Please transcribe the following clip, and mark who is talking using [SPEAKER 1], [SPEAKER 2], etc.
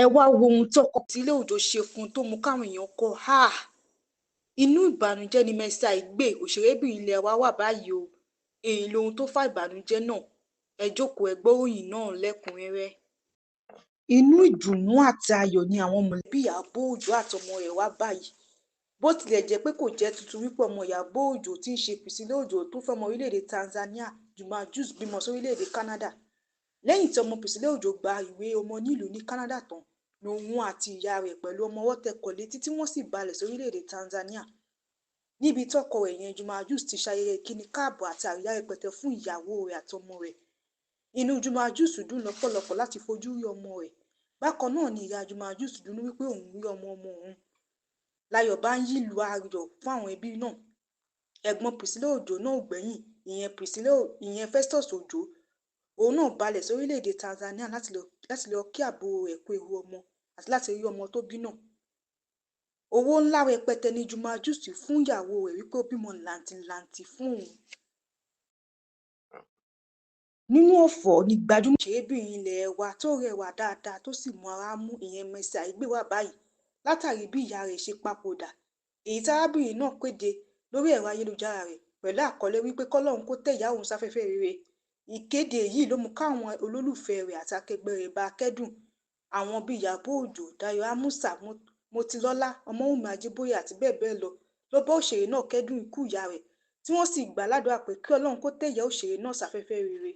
[SPEAKER 1] ẹ wá wo ohun tọkọ Písílẹ̀ Òjó ṣe fún un tó mú káwọn èèyàn kọ inú ìbànújẹ́ ni Mercy Aigbe òṣèrébìnrin ilé wa wà báyìí o. èyí lohun tó fa ìbànújẹ́ náà, ẹ jókòó ẹ gbọ́ ìròyìn náà lẹ́kùnrẹ́rẹ́. inú ìdùnnú àti ayọ̀ ni àwọn mọ̀lẹ́bí Ìyábọ̀ Òjó àtọmọ rẹ̀ wà báyìí, bó tilẹ̀ jẹ́ pé kò jẹ́ tuntun wípé ọmọ Ìyábọ̀ Òjó tí ń ṣe Písílẹ̀ Òjó tó fẹ́ ọmọ orílẹ̀-èdè Tanzania Juma Jux bímọ sórílẹ̀-èdè Canada. lẹ́yìn tí ọmọ Písílẹ̀ Òjó gba ìwé ọmọ nílùú ní Canada tán lòun àti ìyá rẹ̀ pẹ̀lú ọmọ ọwọ́ tẹkọ̀ létí tí wọ́n sì balẹ̀ sórílẹ̀-èdè Tanzania níbi tọ́kọ rẹ̀ yẹn Juma Jux ti ṣayẹyẹ ìkíni káàbọ̀ àti àríyá rẹpẹtẹ fún ìyàwó rẹ̀ àtọmọ rẹ̀. inú Juma Jux dùn lọ́pọ̀lọpọ̀ láti fojú rí ọmọ rẹ̀. bákan náà ni ìyá Juma Jux dùnnú wípé òun rí ọmọ òun. láyọ̀ bá ń yílu ayọ̀ fún àwọn ẹbí náà. ẹ̀gbọ́n Písílẹ̀ Òjó náà ò gbẹ̀yìn, ìyẹn Festus Òjó, òun náà balẹ̀ sórílẹ̀-èdè Tanzania láti lọ kí àbúrò rẹ̀ kú ewu ọmọ àti láti rí ọmọ tó bí náà. owó ńlá rẹpẹtẹ ni Juma Jux fún ìyàwó rẹ̀ wípé ó bímọ làǹtìlanti fún òun. nínú ọ̀fọ̀ ni gbajúmọ̀ òṣèrébìnrin ilé wa tó rẹwà dáadáa tó sì mú ara mú ìyẹn Mercy Aigbe wà báyìí látàrí bí ìyá rẹ̀ ṣe papòdà, èyí tárábìnrin náà kéde lórí ẹ̀rọ ayélujára rẹ̀ pẹ̀lú àkọlé wípé kọ́lọ́run kó tẹ́ ìyá òun sáfẹ́fẹ́ rere. ìkéde yìí ló mú káwọn olólùfẹ́ rẹ̀ àti akẹgbẹ́ rẹ̀ bá a kẹ́dùn. àwọn bíi Ìyábọ̀ Òjó, Dayọ̀ Amusa, Motilọ́lá, Ọmọ́wùmí Ajíbóyè àti bẹ́ẹ̀ bẹ́ẹ̀ ló bá òṣèré náà kẹ́dùn ikú ìyá rẹ̀ tí wọ́n sì gbà ládùúrà pé kí Ọlọ́run kó tẹ́ ìyá òṣèré náà sáfẹ́fẹ́ rere.